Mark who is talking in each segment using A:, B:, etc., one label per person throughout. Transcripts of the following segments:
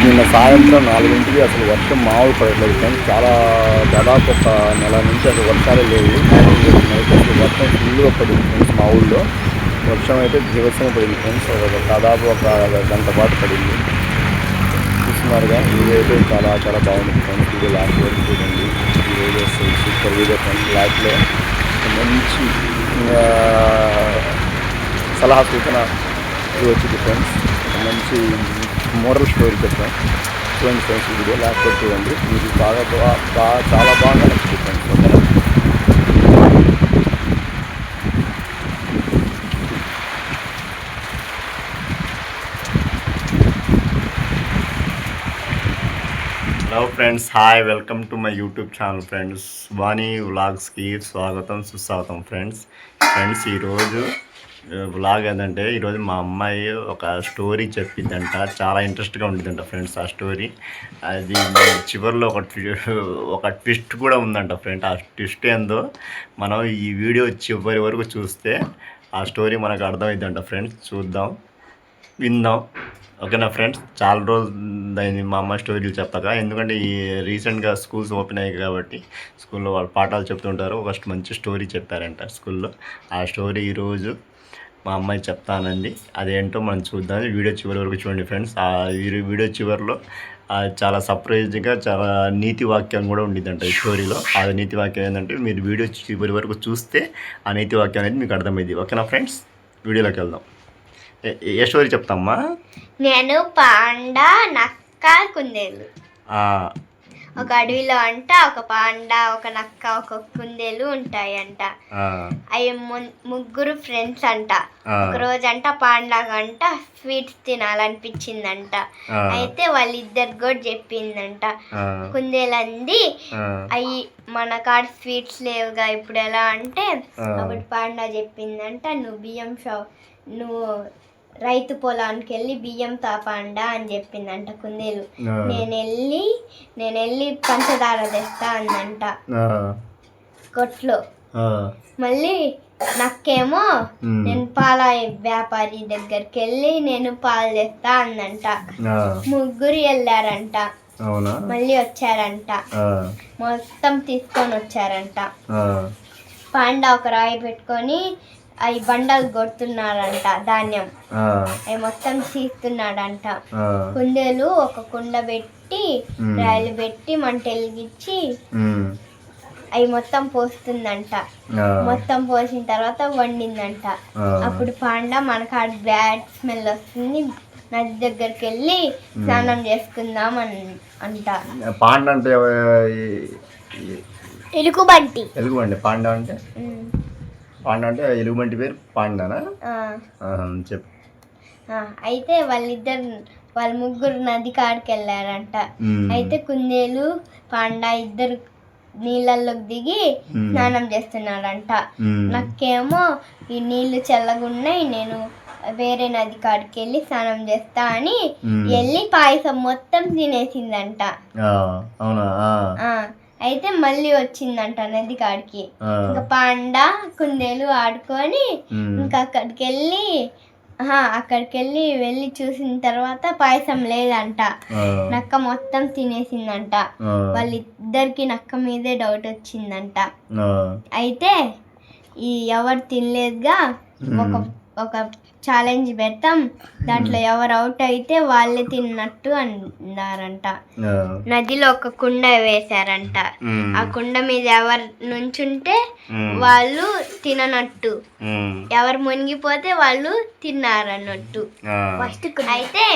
A: నిన్న సాయంత్రం 4ంటికి అసలు వర్షం మామూలు పడట్లేదు ఫ్రెండ్స్. దాదాపు ఒక నెల నుంచి అసలు వర్షాలు లేవు. నైట్ అసలు వర్షం ఫుల్గా పడింది ఫ్రెండ్స్. మా ఊళ్ళో వర్షం అయితే బీభత్సంగా పడింది ఫ్రెండ్స్. దాదాపు ఒక గంట పాటు పడింది. చూస్తున్నారుగా వీడియో అయితే చాలా బాగుంది ఫ్రెండ్స్. వీడియో లాస్ట్ వరకు చూడండి. ఈరోజు వస్తుంది సూపర్ వీడియో ఫ్రెండ్స్. లాస్ట్లో మంచి సలహా సూచన వచ్చింది ఫ్రెండ్స్. మంచి మోరల్ స్టోరీ చెప్పాను చూడండి ఫ్రెండ్స్. ఈ వీడియో లాస్ట్ వరకు చూడండి. మీకు చాలా బాగా నచ్చింది ఫ్రెండ్స్. ఓకేనా? Hello friends, hi, welcome to my YouTube channel friends. Vani వ్లాగ్స్కి స్వాగతం సుస్వాగతం ఫ్రెండ్స్. ఈరోజు వ్లాగ్ ఏంటంటే, ఈరోజు మా అమ్మాయి ఒక స్టోరీ చెప్పిద్దంట. చాలా ఇంట్రెస్ట్గా ఉంటుందంట ఫ్రెండ్స్ ఆ స్టోరీ. అది చివరిలో ఒక ట్విస్ట్ కూడా ఉందంట ఫ్రెండ్. ఆ ట్విస్ట్ ఏందో మనం ఈ వీడియో చివరి వరకు చూస్తే ఆ స్టోరీ మనకు అర్థమైందంట ఫ్రెండ్స్. చూద్దాం, విందాం. ఓకేనా ఫ్రెండ్స్? చాలా రోజులు మా అమ్మ స్టోరీలు చెప్పాక. ఎందుకంటే ఈ రీసెంట్గా స్కూల్స్ ఓపెన్ అయ్యాయి కాబట్టి స్కూల్లో వాళ్ళు పాఠాలు చెప్తుంటారు. ఒక మంచి స్టోరీ చెప్పారంట స్కూల్లో. ఆ స్టోరీ ఈరోజు మా అమ్మాయి చెప్తానండి. అదేంటో మనం చూద్దాం. వీడియో చివరి వరకు చూడండి ఫ్రెండ్స్. ఆ వీడియో చివరిలో చాలా సర్ప్రైజ్గా చాలా నీతి వాక్యం కూడా ఉండిద్దంట ఈ స్టోరీలో. ఆ నీతి వాక్యం ఏంటంటే, మీరు వీడియో చివరి వరకు చూస్తే ఆ నీతి వాక్యం అనేది మీకు అర్థమైంది. ఓకేనా ఫ్రెండ్స్? వీడియోలోకి వెళ్దాం. ఏ స్టోరీ చెప్తామ్మా?
B: నేను పాండా, నక్క, కుందేలు. ఒక అడవిలో అంట ఒక పాండా, ఒక నక్క, ఒక కుందేలు ఉంటాయంట. అవి ముగ్గురు ఫ్రెండ్స్ అంట. ఒక రోజు అంట పాండాకంట స్వీట్స్ తినాలనిపించిందంట. అయితే వాళ్ళిద్దరు కూడా చెప్పిందంట. కుందేలు అంది, అవి మన కాడ స్వీట్స్ లేవుగా ఇప్పుడు ఎలా అంటే, అప్పుడు పాండా చెప్పిందంట, నువ్వు రైతు పొలానికి వెళ్ళి బియ్యం తాపాండా అని చెప్పిందంట కుందేలు. నేను వెళ్ళి పంచదార తెస్తా అందంట కొట్లో. మళ్ళీ నక్కేమో నేను పాల వ్యాపారి దగ్గరికి వెళ్ళి నేను పాలు తెస్తా అందంట. ముగ్గురు వెళ్ళారంట. మళ్ళీ వచ్చారంట. మొత్తం తీసుకొని వచ్చారంట. పాండా ఒక రాయి పెట్టుకొని అవి బండలు కొడుతున్నాడంట, ధాన్యం అవి మొత్తం తీస్తున్నాడంట. కుందేలు ఒక కుండ పెట్టి రాయలు పెట్టి మంట వెలిగించి అవి మొత్తం పోస్తుందంట. మొత్తం పోసిన తర్వాత వండిందంట. అప్పుడు పాండా మనకాడ బ్యాడ్ స్మెల్ వస్తుంది, నది దగ్గరికి వెళ్ళి స్నానం చేసుకుందాం అంట.
A: పాండా అంటే
B: ఎలుగుబంటి.
A: పాండా అంటే ఎలుగుబంటి పేరు పాండానా? చెప్పు.
B: అయితే వాళ్ళ ముగ్గురు నది కాడికి వెళ్ళారంట. అయితే కుందేలు పాండా ఇద్దరు నీళ్ళల్లోకి దిగి స్నానం చేస్తున్నాడంట. నాకేమో ఈ నీళ్లు చల్లగున్నాయి, నేను వేరే నది కాడికి వెళ్ళి స్నానం చేస్తా అని వెళ్ళి పాయసం మొత్తం తినేసిందంట. అయితే మళ్ళీ వచ్చిందంట నది కాడికి. ఇంకా పాండా కుందేలు ఆడుకొని ఇంకా అక్కడికి వెళ్ళి చూసిన తర్వాత పాయసం లేదంట. నక్క మొత్తం తినేసిందంట. వాళ్ళిద్దరికి నక్క మీదే డౌట్ వచ్చిందంట. అయితే ఎవరు తినలేదుగా ఒక ఛాలెంజ్ పెడతాం, దాంట్లో ఎవరు అవుట్ అయితే వాళ్ళే తిన్నట్టు అన్నారంట. నదిలో ఒక కుండ వేశారంట. ఆ కుండ మీద ఎవరు నుంచుంటే వాళ్ళు తిననట్టు, ఎవరు మునిగిపోతే వాళ్ళు తిన్నారన్నట్టు. అయితే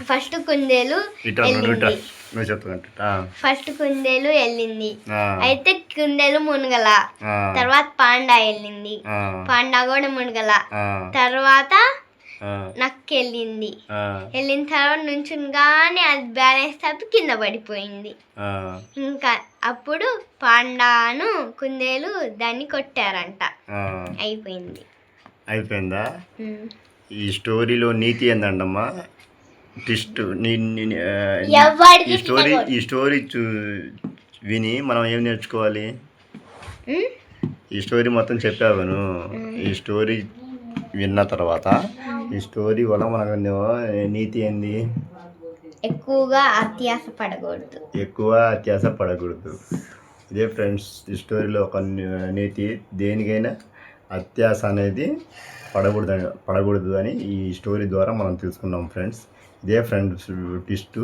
B: ఫస్ట్ కుందేలు వెళ్ళింది. అయితే కుందేలు మునగల. తర్వాత పాండా వెళ్ళింది. పాండా కూడా మునగల. తర్వాత నక్క వెళ్ళింది. వెళ్ళిన తర్వాత నుంచుగానే అది బ్యాలెన్స్ తప్పి కింద పడిపోయింది. ఇంకా అప్పుడు పాండాను కుందేలు దాన్ని కొట్టారంట.
A: అయిపోయిందా? ఈ స్టోరీలో నీతి ఏందండమ్మా? ఈ స్టోరీ విని మనం ఏం నేర్చుకోవాలి? ఈ స్టోరీ మొత్తం చెప్పాను. ఈ స్టోరీ విన్న తర్వాత ఈ స్టోరీ వల్ల మనకు నీతి ఏంది?
B: ఎక్కువగా అత్యాస పడకూడదు.
A: ఎక్కువ అత్యాస పడకూడదు. ఇదే ఫ్రెండ్స్ ఈ స్టోరీలో ఒక నీతి. దేనికైనా అత్యాస అనేది పడకూడదు అని ఈ స్టోరీ ద్వారా మనం తెలుసుకున్నాం ఫ్రెండ్స్. ఇదే ఫ్రెండ్స్ ట్విస్ట్.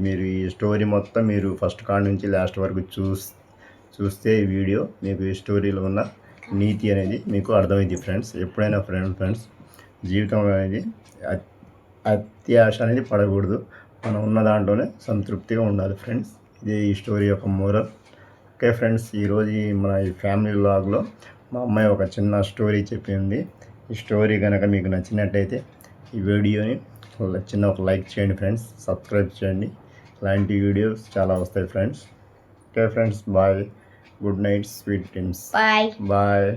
A: మీరు ఈ స్టోరీ మొత్తం మీరు ఫస్ట్ కాడ నుంచి లాస్ట్ వరకు చూస్తే ఈ వీడియో మీకు ఈ స్టోరీలో ఉన్న నీతి అనేది మీకు అర్థమైంది ఫ్రెండ్స్. ఎప్పుడైనా ఫ్రెండ్స్ జీవితం అనేది అత్యాశ అనేది పడకూడదు. మనం ఉన్న దాంట్లోనే సంతృప్తిగా ఉండాలి ఫ్రెండ్స్. ఇది ఈ స్టోరీ యొక్క మోరల్. ఓకే ఫ్రెండ్స్, ఈరోజు మన ఈ ఫ్యామిలీ వ్లాగ్లో మా అమ్మాయి ఒక చిన్న స్టోరీ చెప్పింది. ఈ స్టోరీ కనుక మీకు నచ్చినట్టయితే ఈ వీడియోని ఒక లైక్ చేయండి ఫ్రెండ్స్, సబ్స్క్రైబ్ చేయండి. ఇలాంటి వీడియోస్ చాలా వస్తాయి friends. Okay friends, bye, good night, sweet dreams,
B: bye.
A: Bye.